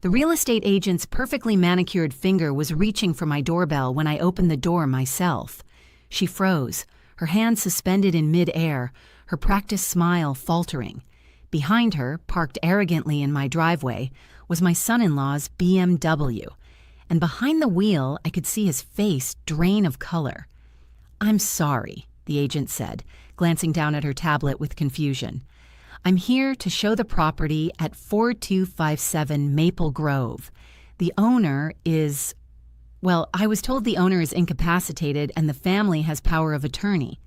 The real estate agent's perfectly manicured finger was reaching for my doorbell when I opened the door myself. She froze, her hand suspended in mid-air, her practiced smile faltering. Behind her, parked arrogantly in my driveway, was my son-in-law's BMW, and behind the wheel I could see his face drain of color. "I'm sorry," the agent said, glancing down at her tablet with confusion. "I'm here to show the property at 4257 Maple Grove. The owner is... Well, I was told the owner is incapacitated and the family has power of attorney."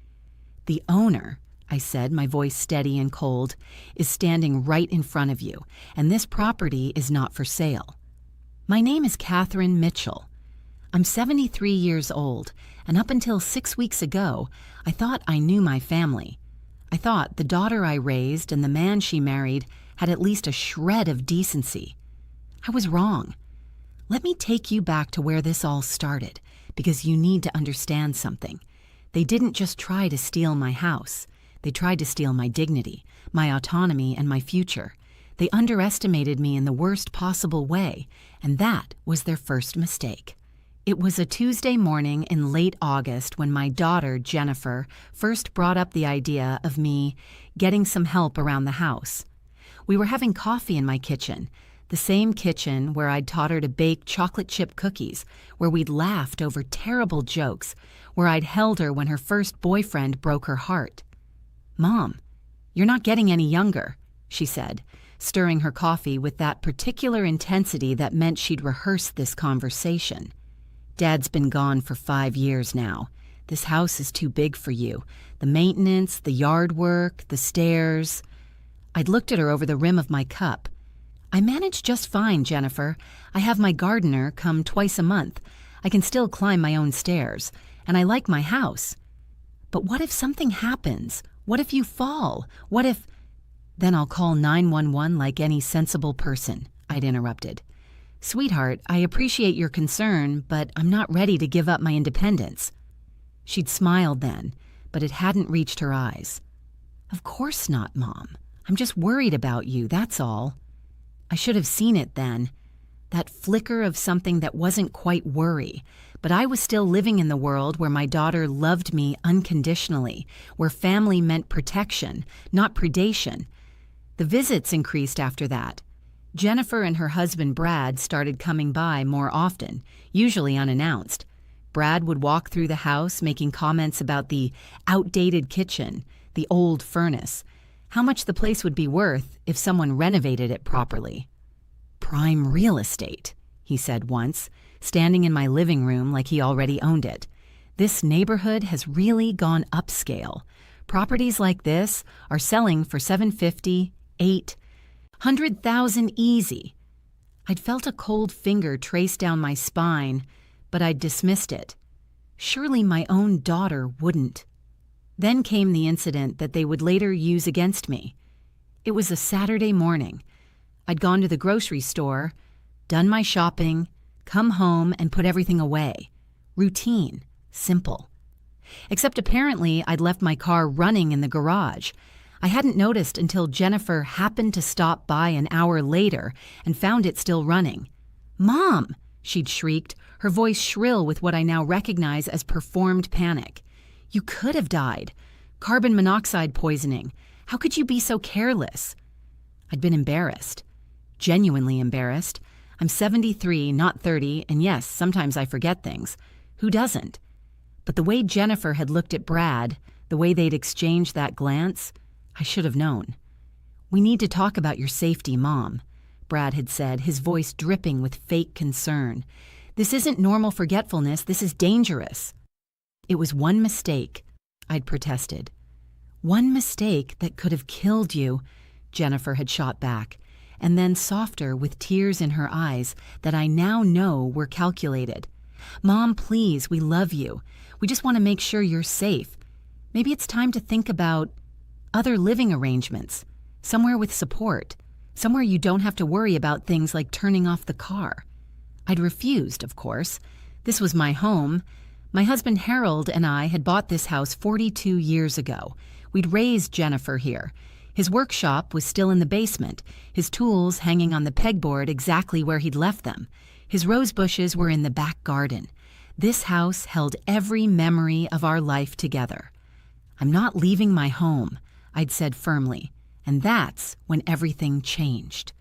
"The owner," I said, my voice steady and cold, "is standing right in front of you, and this property is not for sale. My name is Catherine Mitchell. I'm 73 years old, and up until 6 weeks ago, I thought I knew my family. I thought the daughter I raised and the man she married had at least a shred of decency. I was wrong. Let me take you back to where this all started, because you need to understand something. They didn't just try to steal my house. They tried to steal my dignity, my autonomy, and my future. They underestimated me in the worst possible way, and that was their first mistake." It was a Tuesday morning in late August when my daughter, Jennifer, first brought up the idea of me getting some help around the house. We were having coffee in my kitchen, the same kitchen where I'd taught her to bake chocolate chip cookies, where we'd laughed over terrible jokes, where I'd held her when her first boyfriend broke her heart. "Mom, you're not getting any younger," she said, stirring her coffee with that particular intensity that meant she'd rehearsed this conversation. "Dad's been gone for 5 years now. This house is too big for you. The maintenance, the yard work, the stairs." I'd looked at her over the rim of my cup. "I manage just fine, Jennifer. I have my gardener come twice a month. I can still climb my own stairs, and I like my house. But what if something happens? What if you fall? What if—" "Then I'll call 911 like any sensible person," I'd interrupted. "Sweetheart, I appreciate your concern, but I'm not ready to give up my independence." She'd smiled then, but it hadn't reached her eyes. "Of course not, Mom. I'm just worried about you, that's all." I should have seen it then. That flicker of something that wasn't quite worry, but I was still living in the world where my daughter loved me unconditionally, where family meant protection, not predation. The visits increased after that. Jennifer and her husband Brad started coming by more often, usually unannounced. Brad would walk through the house making comments about the outdated kitchen, the old furnace, how much the place would be worth if someone renovated it properly. "Prime real estate," he said once, standing in my living room like he already owned it. "This neighborhood has really gone upscale. Properties like this are selling for $750, $800, $100,000 easy." I'd felt a cold finger trace down my spine, but I'd dismissed it. Surely my own daughter wouldn't. Then came the incident that they would later use against me. It was a Saturday morning. I'd gone to the grocery store, done my shopping, come home and put everything away. Routine, simple. Except apparently I'd left my car running in the garage. I hadn't noticed until Jennifer happened to stop by an hour later and found it still running. "Mom!" she'd shrieked, her voice shrill with what I now recognize as performed panic. "You could have died. Carbon monoxide poisoning. How could you be so careless?" I'd been embarrassed. Genuinely embarrassed. I'm 73, not 30, and yes, sometimes I forget things. Who doesn't? But the way Jennifer had looked at Brad, the way they'd exchanged that glance, I should have known. "We need to talk about your safety, Mom," Brad had said, his voice dripping with fake concern. "This isn't normal forgetfulness, this is dangerous." "It was one mistake," I'd protested. "One mistake that could have killed you," Jennifer had shot back, and then softer with tears in her eyes that I now know were calculated. "Mom, please, we love you. We just want to make sure you're safe. Maybe it's time to think about other living arrangements, somewhere with support, somewhere you don't have to worry about things like turning off the car." I'd refused, of course. This was my home. My husband Harold and I had bought this house 42 years ago. We'd raised Jennifer here. His workshop was still in the basement, his tools hanging on the pegboard exactly where he'd left them. His rose bushes were in the back garden. This house held every memory of our life together. "I'm not leaving my home," I'd said firmly, and that's when everything changed.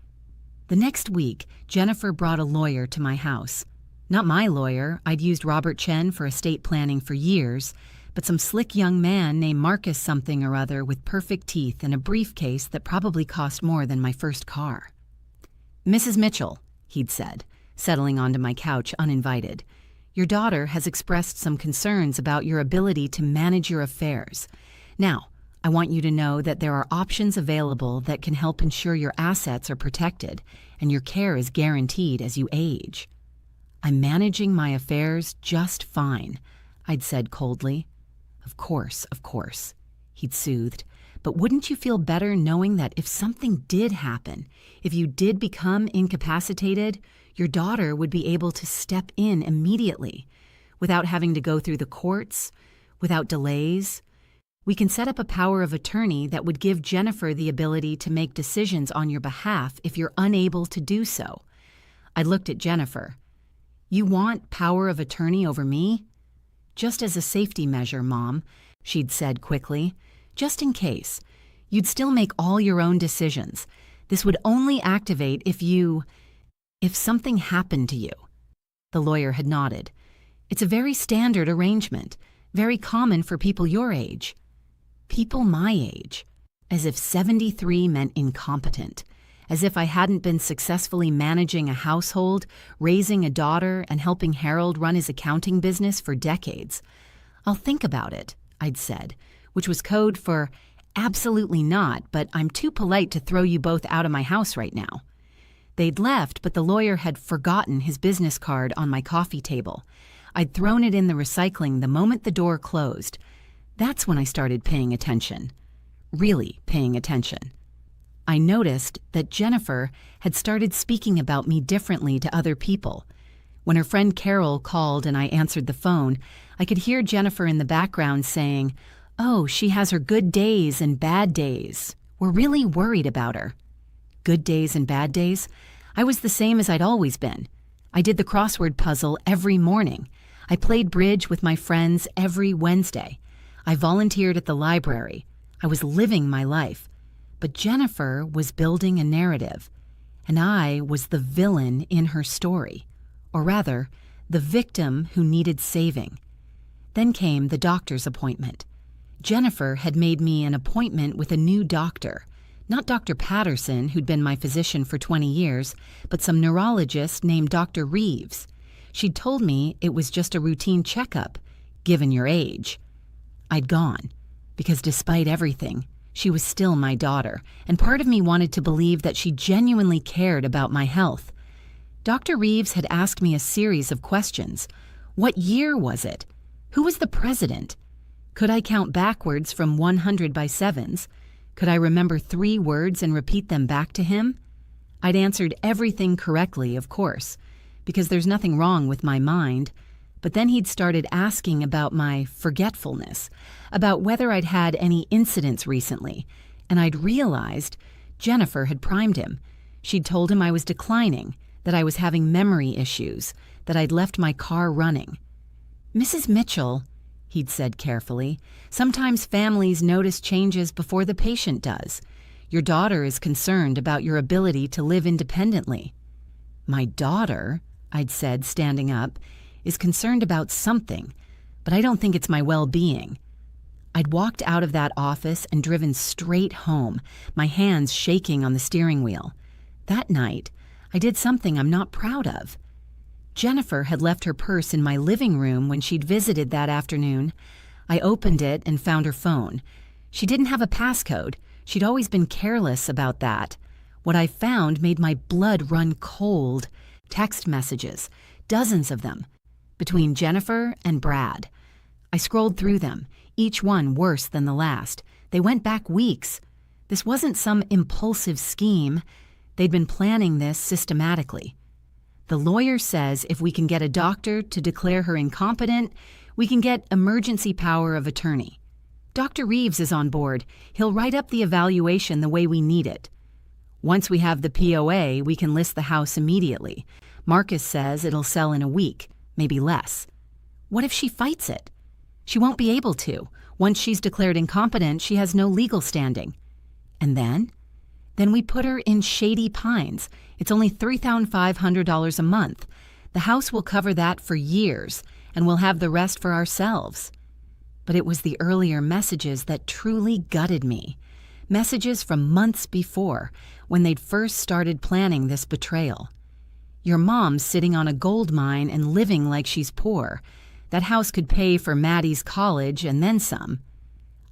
The next week, Jennifer brought a lawyer to my house. Not my lawyer. I'd used Robert Chen for estate planning for years, but some slick young man named Marcus something or other with perfect teeth and a briefcase that probably cost more than my first car. "Mrs. Mitchell," he'd said, settling onto my couch uninvited, "your daughter has expressed some concerns about your ability to manage your affairs. Now, I want you to know that there are options available that can help ensure your assets are protected and your care is guaranteed as you age." "I'm managing my affairs just fine," I'd said coldly. Of course," he'd soothed. "But wouldn't you feel better knowing that if something did happen, if you did become incapacitated, your daughter would be able to step in immediately, without having to go through the courts, without delays? We can set up a power of attorney that would give Jennifer the ability to make decisions on your behalf if you're unable to do so." I looked at Jennifer. "You want power of attorney over me?" "Just as a safety measure, Mom," she'd said quickly. "Just in case. You'd still make all your own decisions. This would only activate if something happened to you." The lawyer had nodded. "It's a very standard arrangement, very common for people your age." People my age. As if 73 meant incompetent. As if I hadn't been successfully managing a household, raising a daughter, and helping Harold run his accounting business for decades. "I'll think about it," I'd said, which was code for "absolutely not, but I'm too polite to throw you both out of my house right now." They'd left, but the lawyer had forgotten his business card on my coffee table. I'd thrown it in the recycling the moment the door closed. That's when I started paying attention. Really paying attention. I noticed that Jennifer had started speaking about me differently to other people. When her friend Carol called and I answered the phone, I could hear Jennifer in the background saying, "Oh, she has her good days and bad days. We're really worried about her." Good days and bad days? I was the same as I'd always been. I did the crossword puzzle every morning. I played bridge with my friends every Wednesday. I volunteered at the library. I was living my life. But Jennifer was building a narrative, and I was the villain in her story, or rather, the victim who needed saving. Then came the doctor's appointment. Jennifer had made me an appointment with a new doctor, not Dr. Patterson, who'd been my physician for 20 years, but some neurologist named Dr. Reeves. She'd told me it was just a routine checkup, given your age. I'd gone, because despite everything, she was still my daughter, and part of me wanted to believe that she genuinely cared about my health. Dr. Reeves had asked me a series of questions. What year was it? Who was the president? Could I count backwards from 100 by sevens? Could I remember 3 words and repeat them back to him? I'd answered everything correctly, of course, because there's nothing wrong with my mind. But then he'd started asking about my forgetfulness, about whether I'd had any incidents recently, and I'd realized Jennifer had primed him. She'd told him I was declining, that I was having memory issues, that I'd left my car running. "Mrs. Mitchell," he'd said carefully, "sometimes families notice changes before the patient does. Your daughter is concerned about your ability to live independently." "My daughter," I'd said, standing up, "is concerned about something, but I don't think it's my well-being." I'd walked out of that office and driven straight home, my hands shaking on the steering wheel. That night, I did something I'm not proud of. Jennifer had left her purse in my living room when she'd visited that afternoon. I opened it and found her phone. She didn't have a passcode. She'd always been careless about that. What I found made my blood run cold. Text messages, dozens of them, between Jennifer and Brad. I scrolled through them, each one worse than the last. They went back weeks. This wasn't some impulsive scheme. They'd been planning this systematically. The lawyer says if we can get a doctor to declare her incompetent, we can get emergency power of attorney. Dr. Reeves is on board. He'll write up the evaluation the way we need it. Once we have the POA, we can list the house immediately. Marcus says it'll sell in a week, maybe less. What if she fights it? She won't be able to. Once she's declared incompetent, she has no legal standing. And then? Then we put her in Shady Pines. It's only $3,500 a month. The house will cover that for years, and we'll have the rest for ourselves. But it was the earlier messages that truly gutted me. Messages from months before, when they'd first started planning this betrayal. Your mom's sitting on a gold mine and living like she's poor. That house could pay for Maddie's college and then some.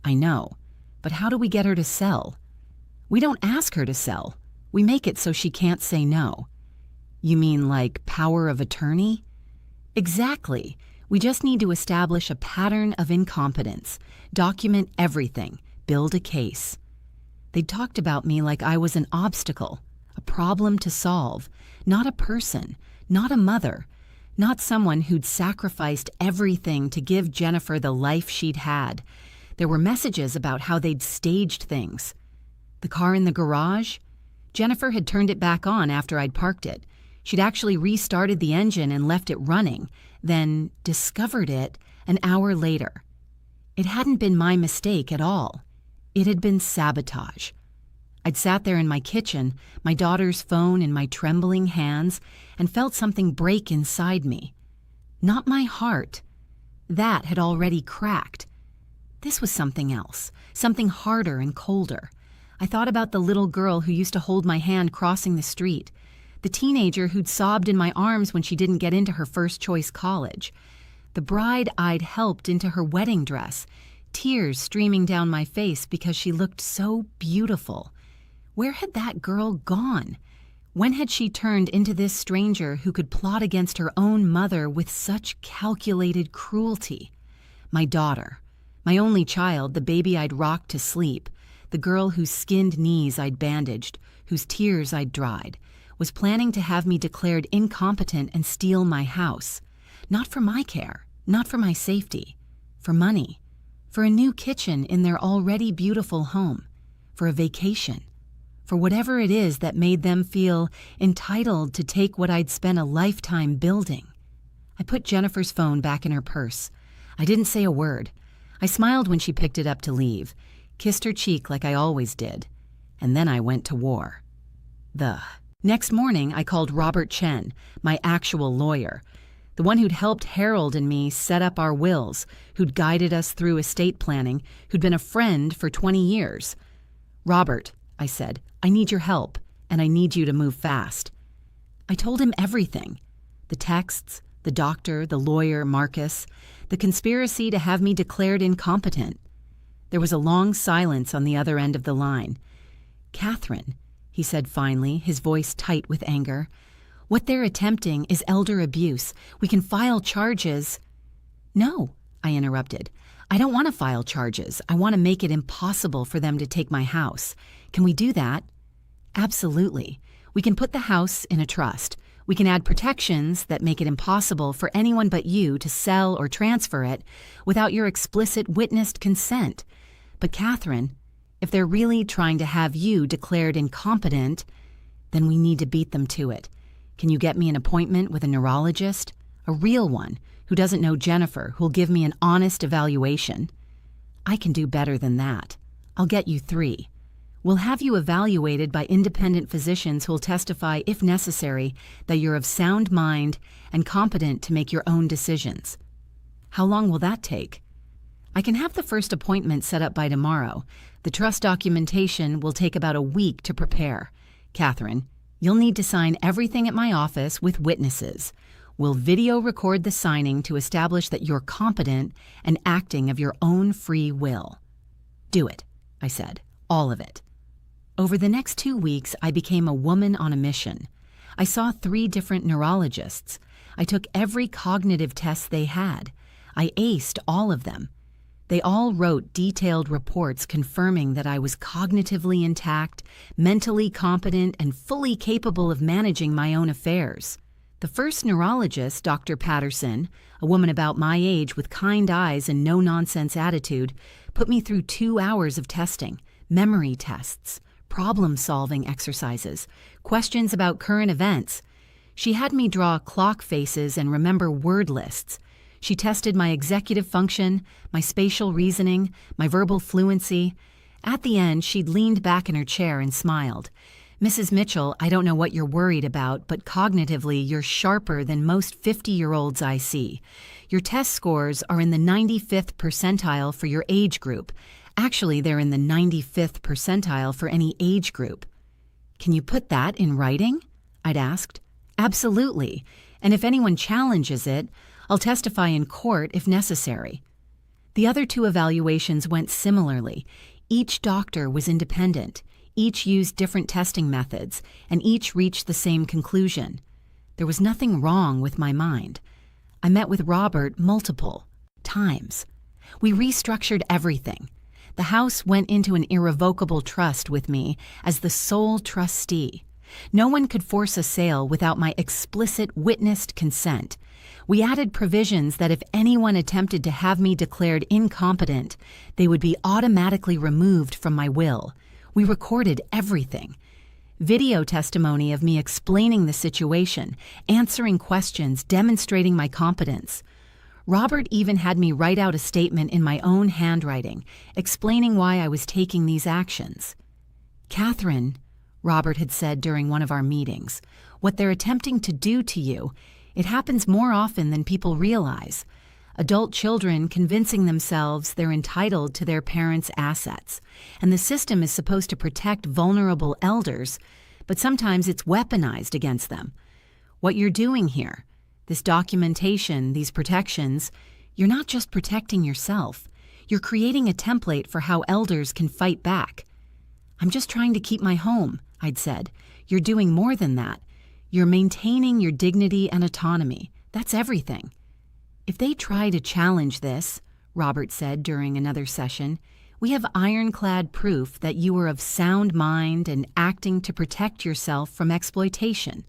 I know, but how do we get her to sell? We don't ask her to sell. We make it so she can't say no. You mean like power of attorney? Exactly. We just need to establish a pattern of incompetence, document everything, build a case. They talked about me like I was an obstacle, a problem to solve, not a person, not a mother, not someone who'd sacrificed everything to give Jennifer the life she'd had. There were messages about how they'd staged things. The car in the garage? Jennifer had turned it back on after I'd parked it. She'd actually restarted the engine and left it running, then discovered it an hour later. It hadn't been my mistake at all. It had been sabotage. I'd sat there in my kitchen, my daughter's phone in my trembling hands, and felt something break inside me. Not my heart. That had already cracked. This was something else, something harder and colder. I thought about the little girl who used to hold my hand crossing the street, the teenager who'd sobbed in my arms when she didn't get into her first-choice college, the bride I'd helped into her wedding dress, tears streaming down my face because she looked so beautiful. Where had that girl gone? When had she turned into this stranger who could plot against her own mother with such calculated cruelty? My daughter, my only child, the baby I'd rocked to sleep, the girl whose skinned knees I'd bandaged, whose tears I'd dried, was planning to have me declared incompetent and steal my house. Not for my care, not for my safety, for money, for a new kitchen in their already beautiful home, for a vacation, for whatever it is that made them feel entitled to take what I'd spent a lifetime building. I put Jennifer's phone back in her purse. I didn't say a word. I smiled when she picked it up to leave, kissed her cheek like I always did, and then I went to war. Next morning, I called Robert Chen, my actual lawyer, the one who'd helped Harold and me set up our wills, who'd guided us through estate planning, who'd been a friend for 20 years. "Robert," I said, "I need your help, and I need you to move fast." I told him everything. The texts, the doctor, the lawyer, Marcus, the conspiracy to have me declared incompetent. There was a long silence on the other end of the line. "Catherine," he said finally, his voice tight with anger, "what they're attempting is elder abuse. We can file charges." "No," I interrupted. "I don't want to file charges. I want to make it impossible for them to take my house. Can we do that?" "Absolutely. We can put the house in a trust. We can add protections that make it impossible for anyone but you to sell or transfer it without your explicit witnessed consent. But Catherine, if they're really trying to have you declared incompetent, then we need to beat them to it. Can you get me an appointment with a neurologist? A real one, who doesn't know Jennifer, who'll give me an honest evaluation?" "I can do better than that. I'll get you 3. We'll have you evaluated by independent physicians who'll testify, if necessary, that you're of sound mind and competent to make your own decisions." "How long will that take?" "I can have the first appointment set up by tomorrow. The trust documentation will take about a week to prepare. Catherine, you'll need to sign everything at my office with witnesses. We'll video record the signing to establish that you're competent and acting of your own free will." "Do it," I said, "all of it." Over the next 2 weeks, I became a woman on a mission. I saw 3 different neurologists. I took every cognitive test they had. I aced all of them. They all wrote detailed reports confirming that I was cognitively intact, mentally competent, and fully capable of managing my own affairs. The first neurologist, Dr. Patterson, a woman about my age with kind eyes and no-nonsense attitude, put me through 2 hours of testing, memory tests, problem-solving exercises, questions about current events. She had me draw clock faces and remember word lists. She tested my executive function, my spatial reasoning, my verbal fluency. At the end, she'd leaned back in her chair and smiled. "Mrs. Mitchell, I don't know what you're worried about, but cognitively you're sharper than most 50-year-olds I see. Your test scores are in the 95th percentile for your age group. Actually, they're in the 95th percentile for any age group." "Can you put that in writing?" I'd asked. "Absolutely, and if anyone challenges it, I'll testify in court if necessary." The other 2 evaluations went similarly. Each doctor was independent. Each used different testing methods, and each reached the same conclusion. There was nothing wrong with my mind. I met with Robert multiple times. We restructured everything. The house went into an irrevocable trust with me as the sole trustee. No one could force a sale without my explicit witnessed consent. We added provisions that if anyone attempted to have me declared incompetent, they would be automatically removed from my will. We recorded everything. Video testimony of me explaining the situation, answering questions, demonstrating my competence. Robert even had me write out a statement in my own handwriting, explaining why I was taking these actions. "Catherine," Robert had said during one of our meetings, "what they're attempting to do to you, it happens more often than people realize. Adult children convincing themselves they're entitled to their parents' assets, and the system is supposed to protect vulnerable elders, but sometimes it's weaponized against them. What you're doing here, this documentation, these protections, you're not just protecting yourself, you're creating a template for how elders can fight back." "I'm just trying to keep my home," I'd said. "You're doing more than that. You're maintaining your dignity and autonomy. That's everything." "If they try to challenge this," Robert said during another session, "we have ironclad proof that you were of sound mind and acting to protect yourself from exploitation."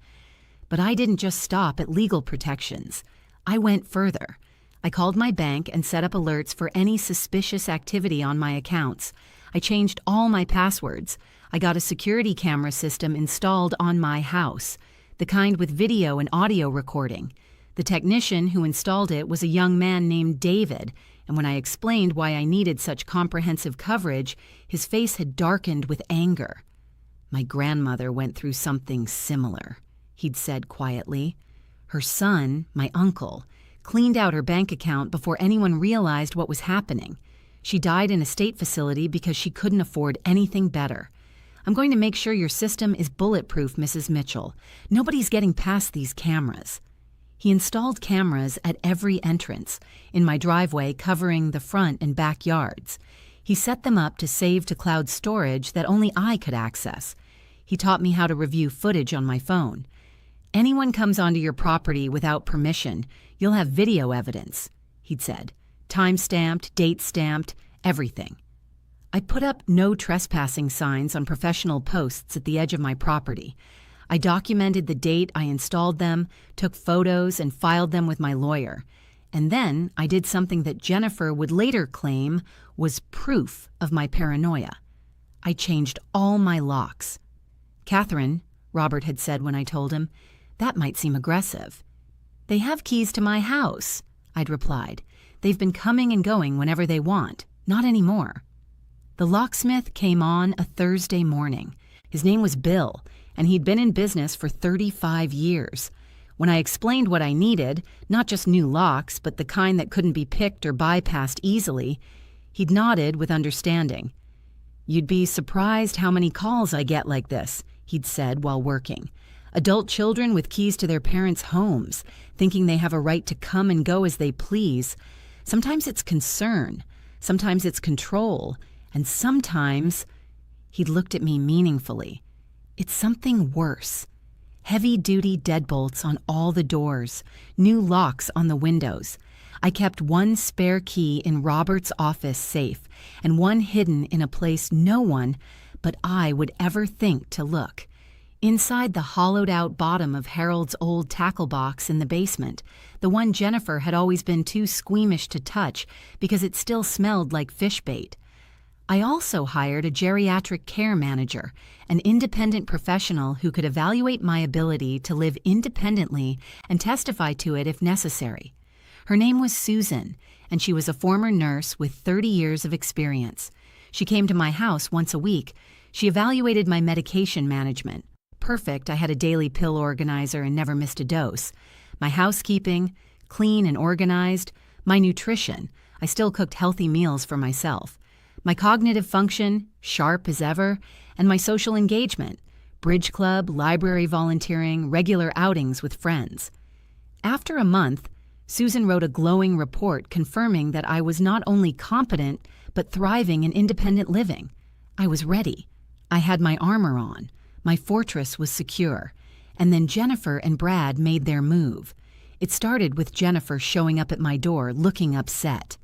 But I didn't just stop at legal protections. I went further. I called my bank and set up alerts for any suspicious activity on my accounts. I changed all my passwords. I got a security camera system installed on my house, the kind with video and audio recording. The technician who installed it was a young man named David, and when I explained why I needed such comprehensive coverage, his face had darkened with anger. "My grandmother went through something similar," he'd said quietly. "Her son, my uncle, cleaned out her bank account before anyone realized what was happening. She died in a state facility because she couldn't afford anything better. I'm going to make sure your system is bulletproof, Mrs. Mitchell. Nobody's getting past these cameras." He installed cameras at every entrance, in my driveway covering the front and backyards. He set them up to save to cloud storage that only I could access. He taught me how to review footage on my phone. "Anyone comes onto your property without permission, you'll have video evidence," he'd said. "Time-stamped, date-stamped, everything." I put up no trespassing signs on professional posts at the edge of my property. I documented the date I installed them, took photos, and filed them with my lawyer. And then I did something that Jennifer would later claim was proof of my paranoia. I changed all my locks. "Catherine," Robert had said when I told him, "that might seem aggressive." "They have keys to my house," I'd replied. "They've been coming and going whenever they want. Not anymore." The locksmith came on a Thursday morning. His name was Bill, and he'd been in business for 35 years. When I explained what I needed, not just new locks, but the kind that couldn't be picked or bypassed easily, he'd nodded with understanding. "You'd be surprised how many calls I get like this," he'd said while working. "Adult children with keys to their parents' homes, thinking they have a right to come and go as they please. Sometimes it's concern, sometimes it's control, and sometimes—" He'd looked at me meaningfully. "It's something worse. Heavy-duty deadbolts on all the doors, new locks on the windows. I kept one spare key in Robert's office safe and one hidden in a place no one but I would ever think to look. Inside the hollowed-out bottom of Harold's old tackle box in the basement, the one Jennifer had always been too squeamish to touch because it still smelled like fish bait. I also hired a geriatric care manager, an independent professional who could evaluate my ability to live independently and testify to it if necessary. Her name was Susan, and she was a former nurse with 30 years of experience. She came to my house once a week. She evaluated my medication management. Perfect, I had a daily pill organizer and never missed a dose. My housekeeping, clean and organized. My nutrition, I still cooked healthy meals for myself. My cognitive function, sharp as ever. And my social engagement, bridge club, library volunteering, regular outings with friends. After a month, Susan wrote a glowing report confirming that I was not only competent, but thriving in independent living. I was ready. I had my armor on. My fortress was secure. And then Jennifer and Brad made their move. It started with Jennifer showing up at my door looking upset.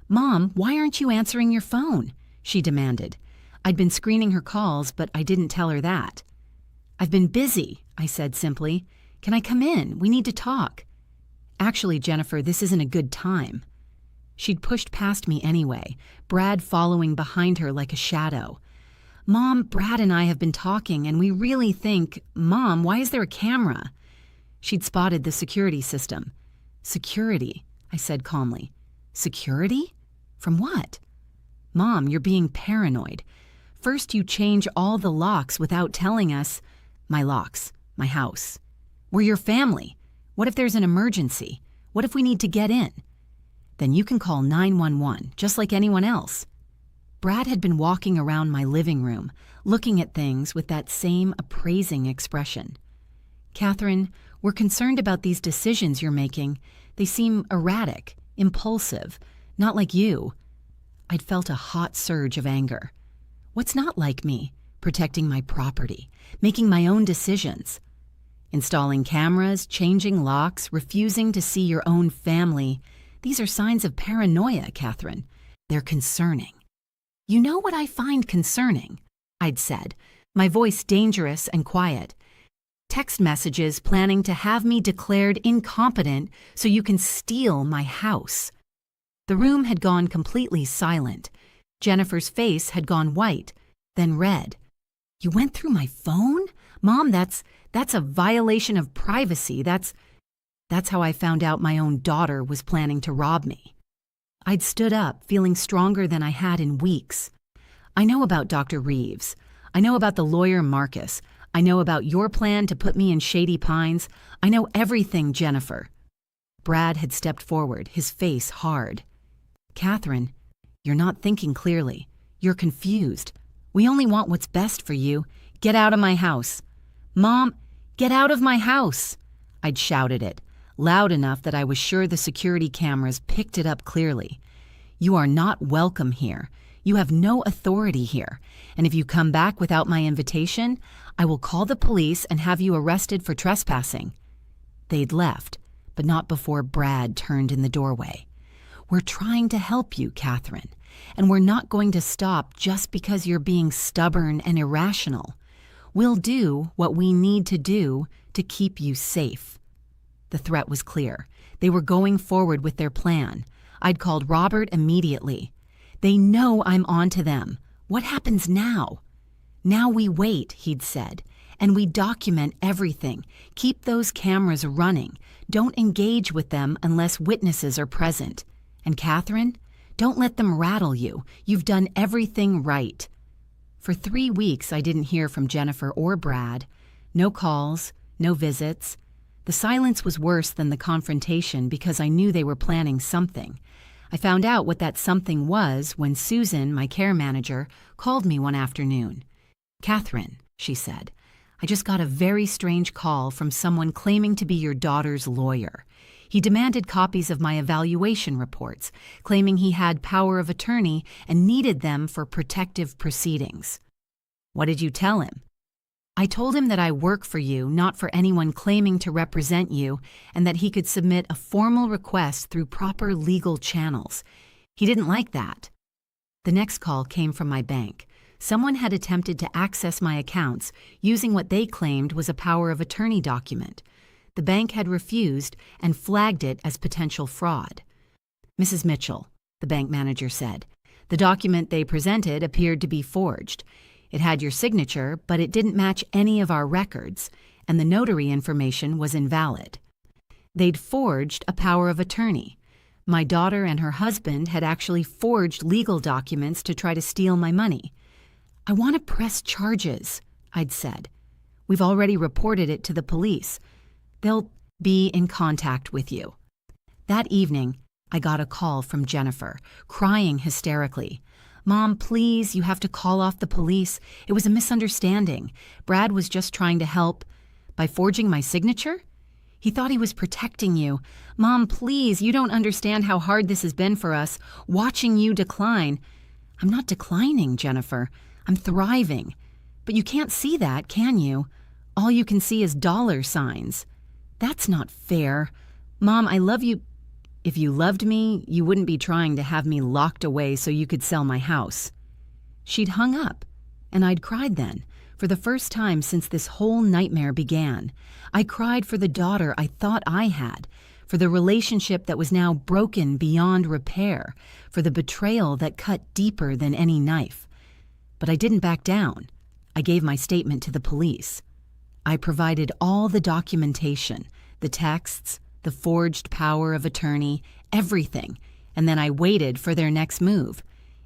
"Mom, why aren't you answering your phone?" she demanded. I'd been screening her calls, but I didn't tell her that. "I've been busy," I said simply. "Can I come in? We need to talk." "Actually, Jennifer, this isn't a good time." She'd pushed past me anyway, Brad following behind her like a shadow. "Mom, Brad and I have been talking, and we really think, Mom, why is there a camera?" She'd spotted the security system. "Security," I said calmly. "Security? From what?" "Mom, you're being paranoid. First you change all the locks without telling us." "My locks, my house. We're your family. What if there's an emergency? What if we need to get in?" "Then you can call 911, just like anyone else." Brad had been walking around my living room, looking at things with that same appraising expression. "Catherine, we're concerned about these decisions you're making. They seem erratic, impulsive, not like you." I'd felt a hot surge of anger. What's not like me? Protecting my property, making my own decisions. Installing cameras, changing locks, refusing to see your own family. These are signs of paranoia, Catherine. They're concerning. "You know what I find concerning?" I'd said, my voice dangerous and quiet. "Text messages planning to have me declared incompetent so you can steal my house." The room had gone completely silent. Jennifer's face had gone white, then red. "You went through my phone? Mom, that's a violation of privacy. That's how I found out my own daughter was planning to rob me." I'd stood up, feeling stronger than I had in weeks. "I know about Dr. Reeves. I know about the lawyer Marcus. I know about your plan to put me in Shady Pines. I know everything, Jennifer." Brad had stepped forward, his face hard. "Catherine, you're not thinking clearly. You're confused. We only want what's best for you. Get out of my house." "Mom, get out of my house!" I'd shouted it, loud enough that I was sure the security cameras picked it up clearly. "You are not welcome here. You have no authority here. And if you come back without my invitation, I will call the police and have you arrested for trespassing." They'd left, but not before Brad turned in the doorway. "We're trying to help you, Catherine, and we're not going to stop just because you're being stubborn and irrational. We'll do what we need to do to keep you safe." The threat was clear. They were going forward with their plan. I'd called Robert immediately. "They know I'm on to them. What happens now?" "Now we wait," he'd said, "and we document everything. Keep those cameras running. Don't engage with them unless witnesses are present. And Catherine, don't let them rattle you. You've done everything right." For 3 weeks, I didn't hear from Jennifer or Brad. No calls, no visits. The silence was worse than the confrontation because I knew they were planning something. I found out what that something was when Susan, my care manager, called me one afternoon. "Catherine," she said, "I just got a very strange call from someone claiming to be your daughter's lawyer. He demanded copies of my evaluation reports, claiming he had power of attorney and needed them for protective proceedings." "What did you tell him?" "I told him that I work for you, not for anyone claiming to represent you, and that he could submit a formal request through proper legal channels. He didn't like that." The next call came from my bank. Someone had attempted to access my accounts using what they claimed was a power of attorney document. The bank had refused and flagged it as potential fraud. "Mrs. Mitchell," the bank manager said, "the document they presented appeared to be forged. It had your signature, but it didn't match any of our records, and the notary information was invalid. They'd forged a power of attorney. My daughter and her husband had actually forged legal documents to try to steal my money. I want to press charges," I'd said. "We've already reported it to the police. They'll be in contact with you." That evening, I got a call from Jennifer, crying hysterically. "Mom, please, you have to call off the police. It was a misunderstanding. Brad was just trying to help." "By forging my signature? He thought he was protecting you. Mom, please, you don't understand how hard this has been for us, watching you decline." "I'm not declining, Jennifer. I'm thriving. But you can't see that, can you? All you can see is dollar signs. That's not fair. Mom, I love you. If you loved me, you wouldn't be trying to have me locked away so you could sell my house." She'd hung up, and I'd cried then, for the first time since this whole nightmare began. I cried for the daughter I thought I had, for the relationship that was now broken beyond repair, for the betrayal that cut deeper than any knife. But I didn't back down. I gave my statement to the police. I provided all the documentation, the texts, the forged power of attorney, everything, and then I waited for their next move.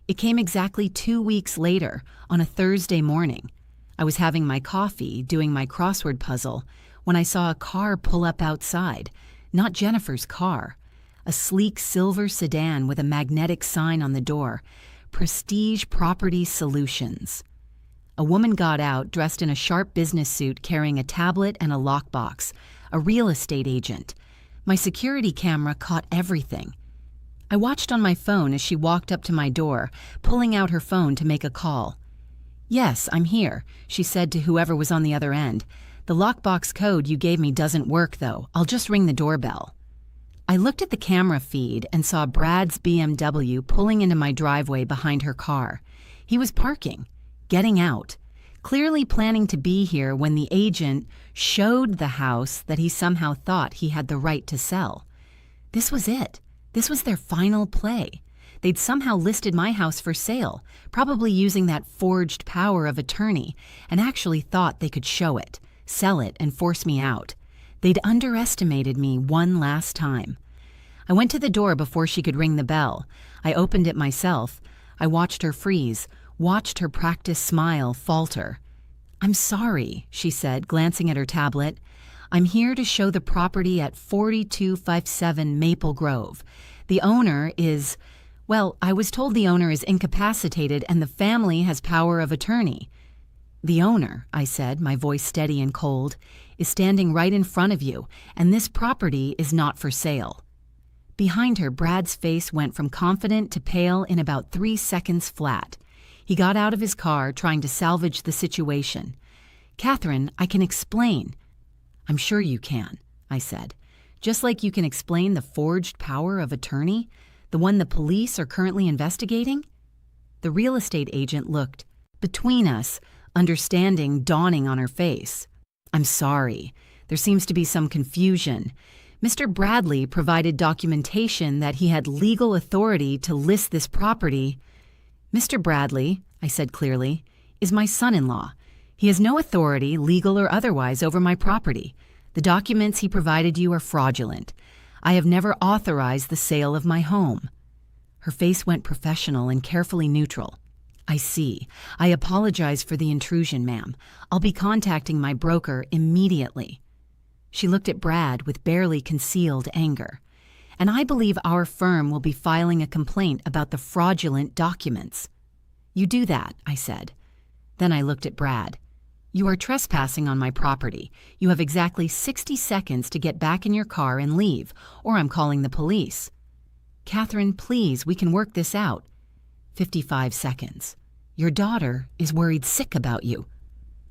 It came exactly 2 weeks later, on a Thursday morning. I was having my coffee, doing my crossword puzzle, when I saw a car pull up outside. Not Jennifer's car. A sleek silver sedan with a magnetic sign on the door. Prestige Property Solutions. A woman got out, dressed in a sharp business suit, carrying a tablet and a lockbox. A real estate agent. My security camera caught everything. I watched on my phone as she walked up to my door, pulling out her phone to make a call. "Yes, I'm here," she said to whoever was on the other end. "The lockbox code you gave me doesn't work, though. I'll just ring the doorbell." I looked at the camera feed and saw Brad's BMW pulling into my driveway behind her car. He was parking, getting out, clearly planning to be here when the agent showed the house that he somehow thought he had the right to sell. This was it. This was their final play. They'd somehow listed my house for sale, probably using that forged power of attorney, and actually thought they could show it, sell it, and force me out. They'd underestimated me one last time. I went to the door before she could ring the bell. I opened it myself. I watched her freeze, watched her practiced smile falter. "I'm sorry," she said, glancing at her tablet. "I'm here to show the property at 4257 Maple Grove. The owner is... Well, I was told the owner is incapacitated and the family has power of attorney." "The owner," I said, my voice steady and cold, "is standing right in front of you, and this property is not for sale." Behind her, Brad's face went from confident to pale in about 3 seconds flat. He got out of his car, trying to salvage the situation. "Catherine, I can explain." "I'm sure you can," I said. "Just like you can explain the forged power of attorney, the one the police are currently investigating?" The real estate agent looked. Between us, understanding dawning on her face. "I'm sorry. There seems to be some confusion. Mr. Bradley provided documentation that he had legal authority to list this property." "Mr. Bradley," I said clearly, "is my son-in-law. He has no authority, legal or otherwise, over my property. The documents he provided you are fraudulent. I have never authorized the sale of my home." Her face went professional and carefully neutral. "I see. I apologize for the intrusion, ma'am. I'll be contacting my broker immediately." She looked at Brad with barely concealed anger. "And I believe our firm will be filing a complaint about the fraudulent documents." "You do that," I said. Then I looked at Brad. "You are trespassing on my property. You have exactly 60 seconds to get back in your car and leave, or I'm calling the police." "Catherine, please, we can work this out." 55 seconds. "Your daughter is worried sick about you."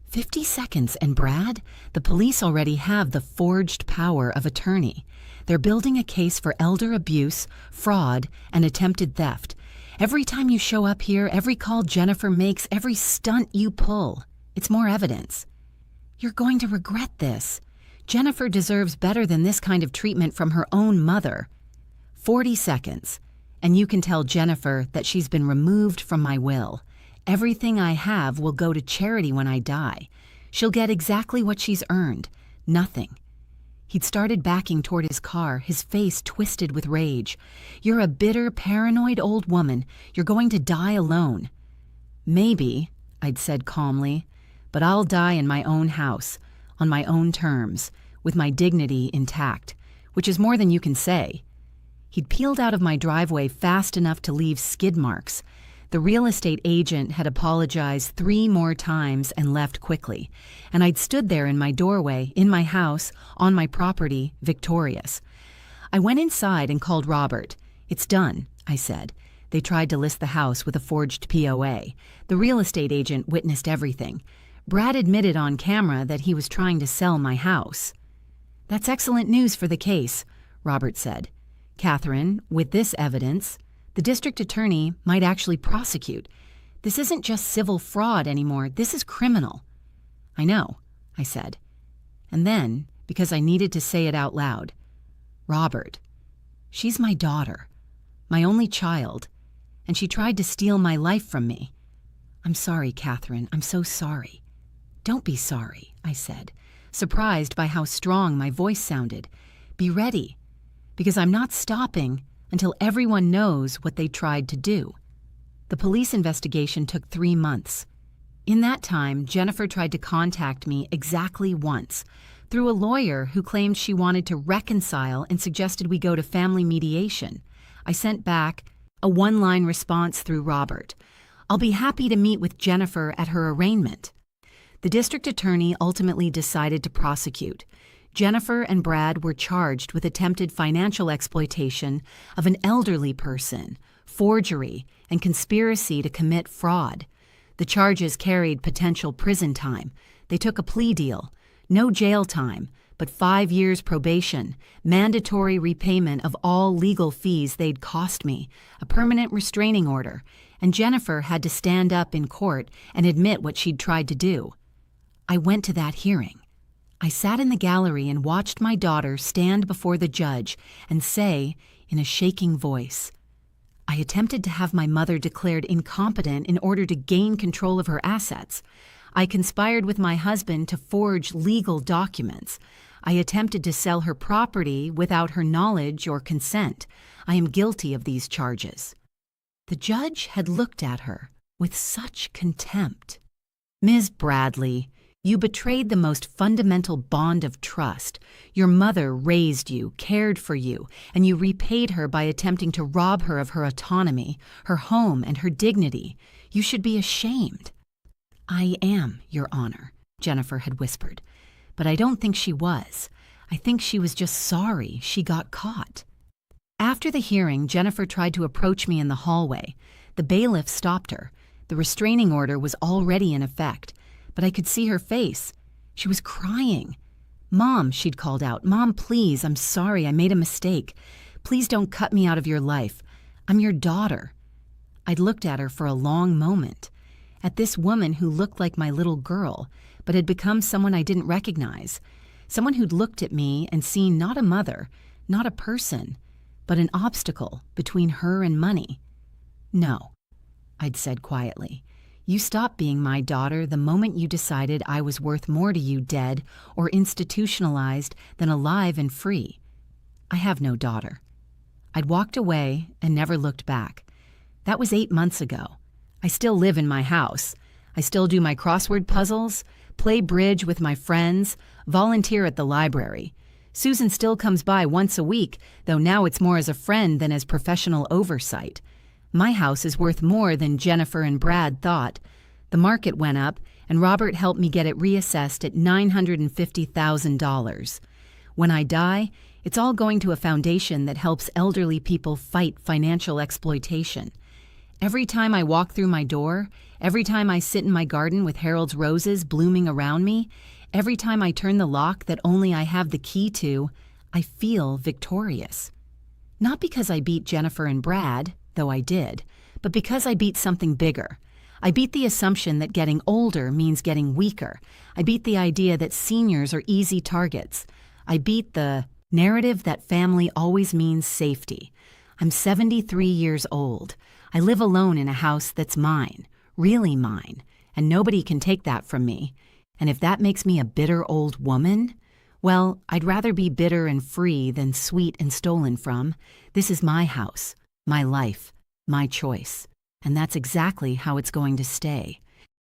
50 seconds, and Brad? The police already have the forged power of attorney. They're building a case for elder abuse, fraud, and attempted theft. Every time you show up here, every call Jennifer makes, every stunt you pull, it's more evidence. You're going to regret this. Jennifer deserves better than this kind of treatment from her own mother. 40 seconds, and you can tell Jennifer that she's been removed from my will. Everything I have will go to charity when I die. She'll get exactly what she's earned. Nothing. He'd started backing toward his car, his face twisted with rage. You're a bitter, paranoid old woman. You're going to die alone. Maybe, I'd said calmly, but I'll die in my own house, on my own terms, with my dignity intact, which is more than you can say. He'd peeled out of my driveway fast enough to leave skid marks. The real estate agent had apologized 3 more times and left quickly, and I'd stood there in my doorway, in my house, on my property, victorious. I went inside and called Robert. "It's done," I said. They tried to list the house with a forged POA. The real estate agent witnessed everything. Brad admitted on camera that he was trying to sell my house. "That's excellent news for the case," Robert said. "Catherine, with this evidence, the district attorney might actually prosecute. This isn't just civil fraud anymore. This is criminal." "I know," I said. And then, because I needed to say it out loud, "Robert, she's my daughter, my only child, and she tried to steal my life from me. I'm sorry, Catherine. I'm so sorry." "Don't be sorry," I said, surprised by how strong my voice sounded. "Be ready, because I'm not stopping until everyone knows what they tried to do." The police investigation took 3 months. In that time, Jennifer tried to contact me exactly once, through a lawyer who claimed she wanted to reconcile and suggested we go to family mediation. I sent back a 1-line response through Robert. "I'll be happy to meet with Jennifer at her arraignment." The district attorney ultimately decided to prosecute. Jennifer and Brad were charged with attempted financial exploitation of an elderly person, forgery, and conspiracy to commit fraud. The charges carried potential prison time. They took a plea deal. No jail time, but 5 years probation, mandatory repayment of all legal fees they'd cost me, a permanent restraining order, and Jennifer had to stand up in court and admit what she'd tried to do. I went to that hearing. I sat in the gallery and watched my daughter stand before the judge and say, in a shaking voice, "I attempted to have my mother declared incompetent in order to gain control of her assets. I conspired with my husband to forge legal documents. I attempted to sell her property without her knowledge or consent. I am guilty of these charges." The judge had looked at her with such contempt. "Ms. Bradley, you betrayed the most fundamental bond of trust. Your mother raised you, cared for you, and you repaid her by attempting to rob her of her autonomy, her home, and her dignity. You should be ashamed." "I am, Your Honor," Jennifer had whispered. "But I don't think she was. I think she was just sorry she got caught." After the hearing, Jennifer tried to approach me in the hallway. The bailiff stopped her. The restraining order was already in effect, but I could see her face. She was crying. "Mom," she'd called out, "Mom, please, I'm sorry, I made a mistake. Please don't cut me out of your life. I'm your daughter." I'd looked at her for a long moment, at this woman who looked like my little girl, but had become someone I didn't recognize, someone who'd looked at me and seen not a mother, not a person, but an obstacle between her and money. "No," I'd said quietly. "You stopped being my daughter the moment you decided I was worth more to you dead or institutionalized than alive and free. I have no daughter." I'd walked away and never looked back. That was 8 months ago. I still live in my house. I still do my crossword puzzles, play bridge with my friends, volunteer at the library. Susan still comes by once a week, though now it's more as a friend than as professional oversight. My house is worth more than Jennifer and Brad thought. The market went up, and Robert helped me get it reassessed at $950,000. When I die, it's all going to a foundation that helps elderly people fight financial exploitation. Every time I walk through my door, every time I sit in my garden with Harold's roses blooming around me, every time I turn the lock that only I have the key to, I feel victorious. Not because I beat Jennifer and Brad, though I did, but because I beat something bigger. I beat the assumption that getting older means getting weaker. I beat the idea that seniors are easy targets. I beat the narrative that family always means safety. I'm 73 years old. I live alone in a house that's mine, really mine, and nobody can take that from me. And if that makes me a bitter old woman, well, I'd rather be bitter and free than sweet and stolen from. This is my house, my life, my choice. And that's exactly how it's going to stay.